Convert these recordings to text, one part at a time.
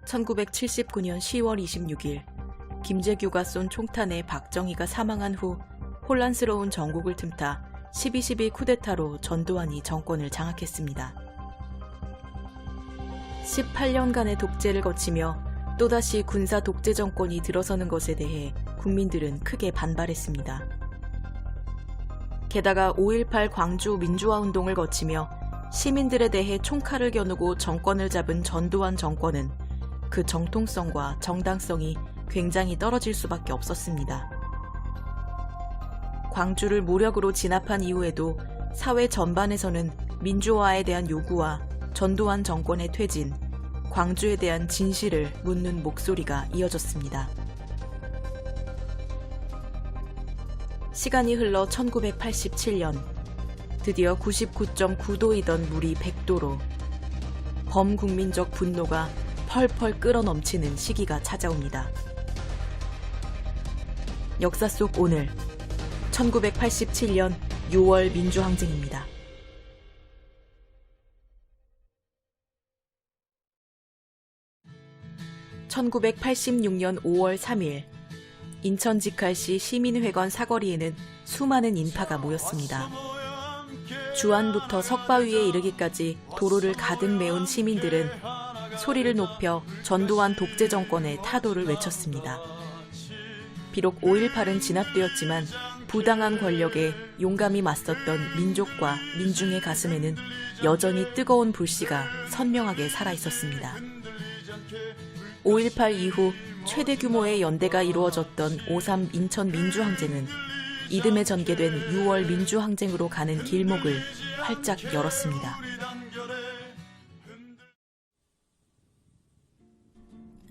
1979년 10월 26일 김재규가 쏜 총탄에 박정희가 사망한 후 혼란스러운 전국을 틈타 12.12 쿠데타로 전두환이 정권을 장악했습니다. 18년간의 독재를 거치며 또다시 군사 독재 정권이 들어서는 것에 대해 국민들은 크게 반발했습니다. 게다가 5.18 광주 민주화운동을 거치며 시민들에 대해 총칼을 겨누고 정권을 잡은 전두환 정권은 그 정통성과 정당성이 굉장히 떨어질 수밖에 없었습니다. 광주를 무력으로 진압한 이후에도 사회 전반에서는 민주화에 대한 요구와 전두환 정권의 퇴진, 광주에 대한 진실을 묻는 목소리가 이어졌습니다. 시간이 흘러 1987년, 드디어 99.9도이던 물이 100도로 범국민적 분노가 펄펄 끓어넘치는 시기가 찾아옵니다. 역사 속 오늘, 1987년 6월 민주항쟁입니다. (1986년 5월 3일) 인천 직할시 시민회관 사거리에는 수많은 인파가 모였습니다. 주안부터 석바위에 이르기까지 도로를 가득 메운 시민들은 소리를 높여 전두환 독재 정권의 타도를 외쳤습니다. 비록 5.18은 진압되었지만 부당한 권력에 용감히 맞섰던 민족과 민중의 가슴에는 여전히 뜨거운 불씨가 선명하게 살아있었습니다. 5.18 이후 최대 규모의 연대가 이루어졌던 5.3 인천 민주항쟁은 이듬해 전개된 6월 민주항쟁으로 가는 길목을 활짝 열었습니다.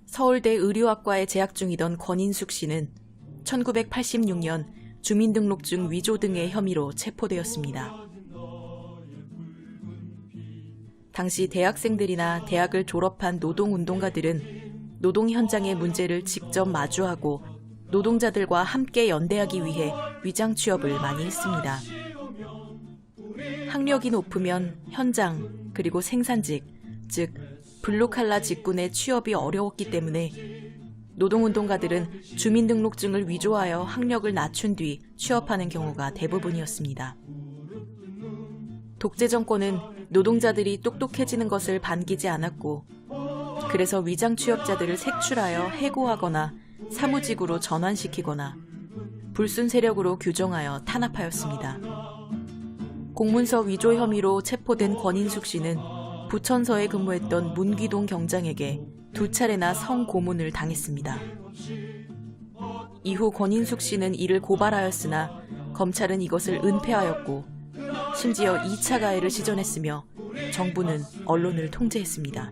서울대 의료학과에 재학 중이던 권인숙 씨는 1986년 주민등록증 위조 등의 혐의로 체포되었습니다. 당시 대학생들이나 대학을 졸업한 노동운동가들은 노동 현장의 문제를 직접 마주하고 노동자들과 함께 연대하기 위해 위장 취업을 많이 했습니다. 학력이 높으면 현장 그리고 생산직, 즉 블루칼라 직군의 취업이 어려웠기 때문에 노동운동가들은 주민등록증을 위조하여 학력을 낮춘 뒤 취업하는 경우가 대부분이었습니다. 독재 정권은 노동자들이 똑똑해지는 것을 반기지 않았고, 그래서 위장 취업자들을 색출하여 해고하거나 사무직으로 전환시키거나 불순 세력으로 규정하여 탄압하였습니다. 공문서 위조 혐의로 체포된 권인숙 씨는 부천서에 근무했던 문기동 경장에게 2차례나 성고문을 당했습니다. 이후 권인숙 씨는 이를 고발하였으나 검찰은 이것을 은폐하였고, 심지어 2차 가해를 시전했으며 정부는 언론을 통제했습니다.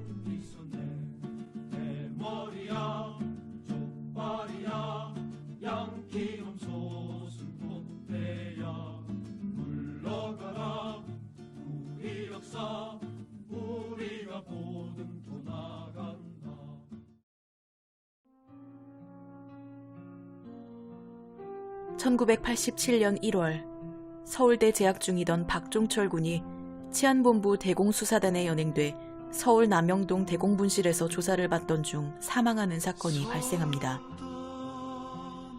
(1987년 1월) 서울대 재학 중이던 박종철 군이 치안본부 대공수사단에 연행돼 서울 남영동 대공분실에서 조사를 받던 중 사망하는 사건이 발생합니다.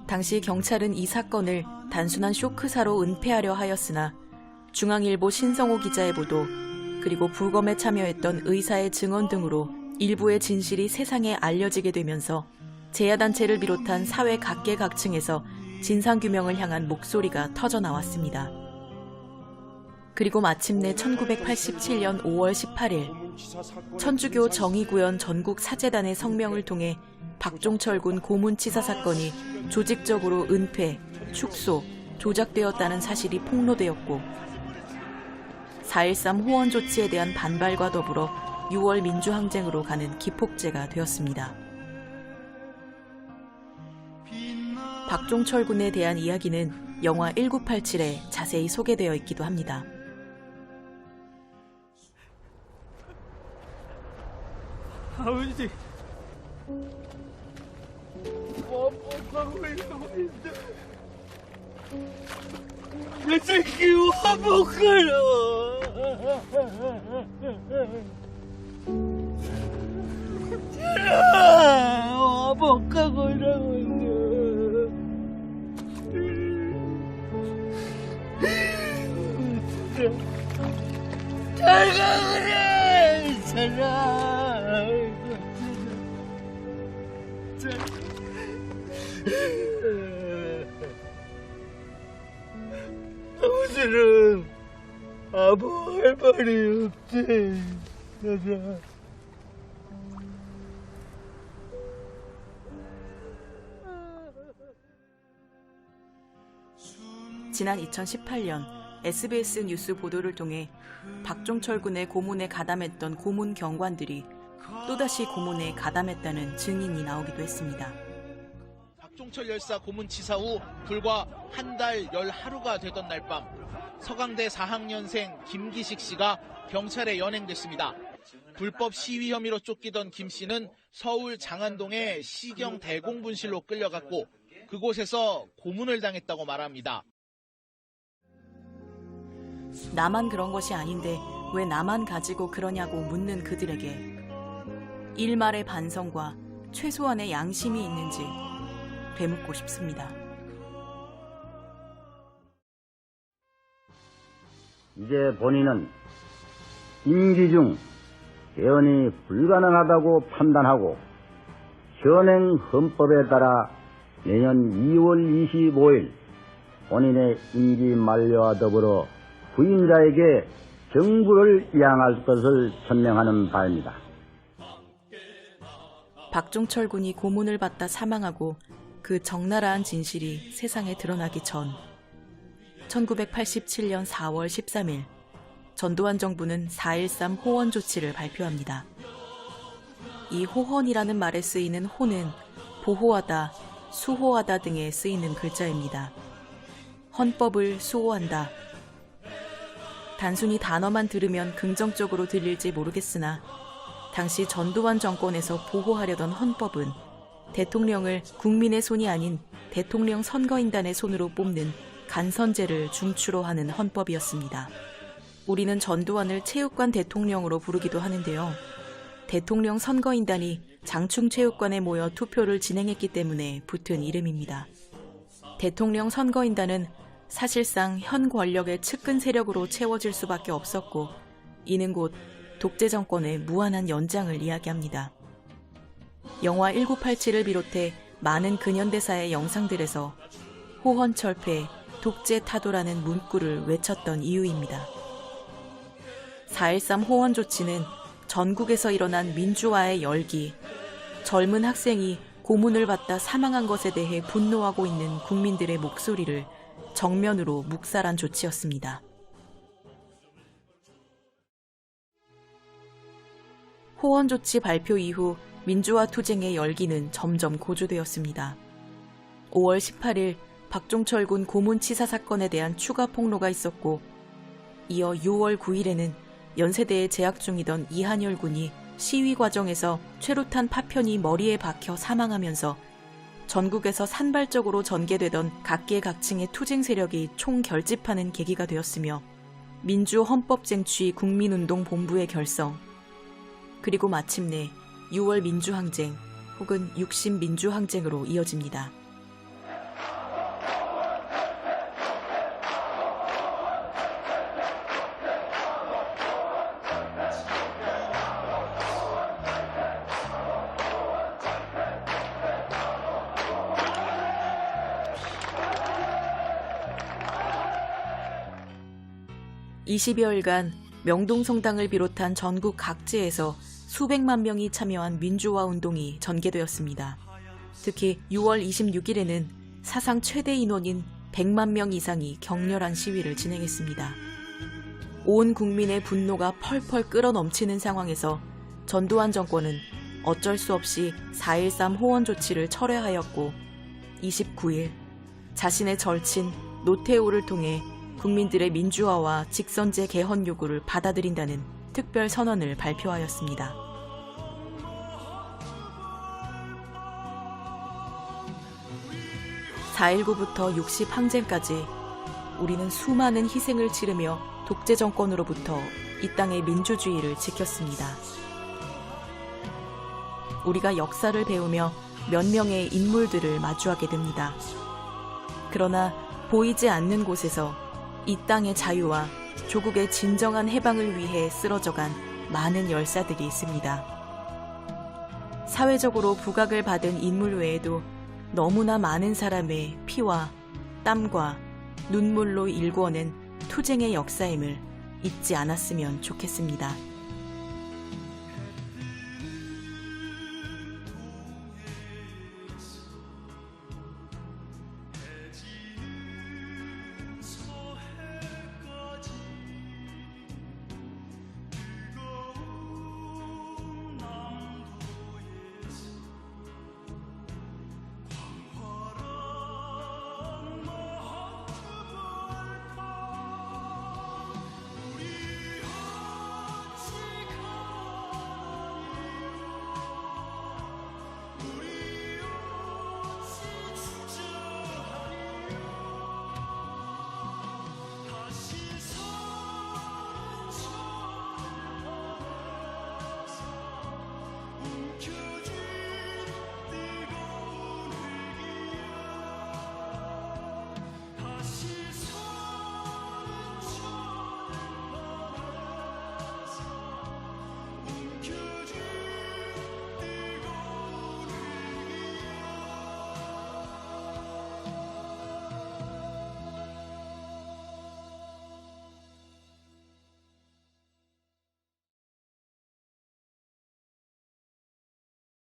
당시 경찰은 이 사건을 단순한 쇼크사로 은폐하려 하였으나 중앙일보 신성호 기자의 보도, 그리고 부검에 참여했던 의사의 증언 등으로 일부의 진실이 세상에 알려지게 되면서 재야단체를 비롯한 사회 각계각층에서 진상규명을 향한 목소리가 터져나왔습니다. 그리고 마침내 1987년 5월 18일 천주교 정의구현 전국사재단의 성명을 통해 박종철 군 고문치사 사건이 조직적으로 은폐, 축소, 조작되었다는 사실이 폭로되었고, 4.13 호원 조치에 대한 반발과 더불어 6월 민주항쟁으로 가는 기폭제가 되었습니다. 박종철 군에 대한 이야기는 영화 1987에 자세히 소개되어 있기도 합니다. 아버지, 화목하고 있는데 내 새끼 화목하라. 못 가고 있어. 잘 가거라, 사랑. 아버지는 아무 할 말이 없지, 사랑. 지난 2018년 SBS 뉴스 보도를 통해 박종철 군의 고문에 가담했던 고문 경관들이 또다시 고문에 가담했다는 증인이 나오기도 했습니다. 박종철 열사 고문치사 후 불과 한 달 10하루가 되던 날 밤 서강대 4학년생 김기식 씨가 경찰에 연행됐습니다. 불법 시위 혐의로 쫓기던 김 씨는 서울 장안동의 시경 대공분실로 끌려갔고 그곳에서 고문을 당했다고 말합니다. 나만 그런 것이 아닌데 왜 나만 가지고 그러냐고 묻는 그들에게 일말의 반성과 최소한의 양심이 있는지 되묻고 싶습니다. 이제 본인은 임기 중 개헌이 불가능하다고 판단하고 현행 헌법에 따라 내년 2월 25일 본인의 임기 만료와 더불어 부임자에게 정부를 이양할 것을 천명하는 바입니다. 박종철 군이 고문을 받다 사망하고 그 적나라한 진실이 세상에 드러나기 전 1987년 4월 13일 전두환 정부는 4.13 호헌 조치를 발표합니다. 이 호헌이라는 말에 쓰이는 호는 보호하다, 수호하다 등에 쓰이는 글자입니다. 헌법을 수호한다. 단순히 단어만 들으면 긍정적으로 들릴지 모르겠으나 당시 전두환 정권에서 보호하려던 헌법은 대통령을 국민의 손이 아닌 대통령 선거인단의 손으로 뽑는 간선제를 중추로 하는 헌법이었습니다. 우리는 전두환을 체육관 대통령으로 부르기도 하는데요. 대통령 선거인단이 장충체육관에 모여 투표를 진행했기 때문에 붙은 이름입니다. 대통령 선거인단은 사실상 현 권력의 측근 세력으로 채워질 수밖에 없었고 이는 곧 독재 정권의 무한한 연장을 이야기합니다. 영화 1987을 비롯해 많은 근현대사의 영상들에서 호헌철폐, 독재타도라는 문구를 외쳤던 이유입니다. 4.13 호헌 조치는 전국에서 일어난 민주화의 열기, 젊은 학생이 고문을 받다 사망한 것에 대해 분노하고 있는 국민들의 목소리를 정면으로 묵살한 조치였습니다. 호헌 조치 발표 이후 민주화 투쟁의 열기는 점점 고조되었습니다. 5월 18일 박종철 군 고문치사 사건에 대한 추가 폭로가 있었고 이어 6월 9일에는 연세대에 재학 중이던 이한열 군이 시위 과정에서 최루탄 파편이 머리에 박혀 사망하면서 전국에서 산발적으로 전개되던 각계각층의 투쟁 세력이 총결집하는 계기가 되었으며 민주헌법쟁취 국민운동본부의 결성, 그리고 마침내 6월 민주항쟁 혹은 60 민주항쟁으로 이어집니다. (20여일간) 명동성당을 비롯한 전국 각지에서 수백만 명이 참여한 민주화 운동이 전개되었습니다. 특히 6월 26일에는 사상 최대 인원인 100만 명 이상이 격렬한 시위를 진행했습니다. 온 국민의 분노가 펄펄 끓어넘치는 상황에서 전두환 정권은 어쩔 수 없이 4.13 호헌 조치를 철회하였고 29일 자신의 절친 노태우를 통해 국민들의 민주화와 직선제 개헌 요구를 받아들인다는 특별 선언을 발표하였습니다. (4.19부터) 60 항쟁까지 우리는 수많은 희생을 치르며 독재 정권으로부터 이 땅의 민주주의를 지켰습니다. 우리가 역사를 배우며 몇 명의 인물들을 마주하게 됩니다. 그러나 보이지 않는 곳에서 이 땅의 자유와 조국의 진정한 해방을 위해 쓰러져간 많은 열사들이 있습니다. 사회적으로 부각을 받은 인물 외에도 너무나 많은 사람의 피와 땀과 눈물로 일궈낸 투쟁의 역사임을 잊지 않았으면 좋겠습니다.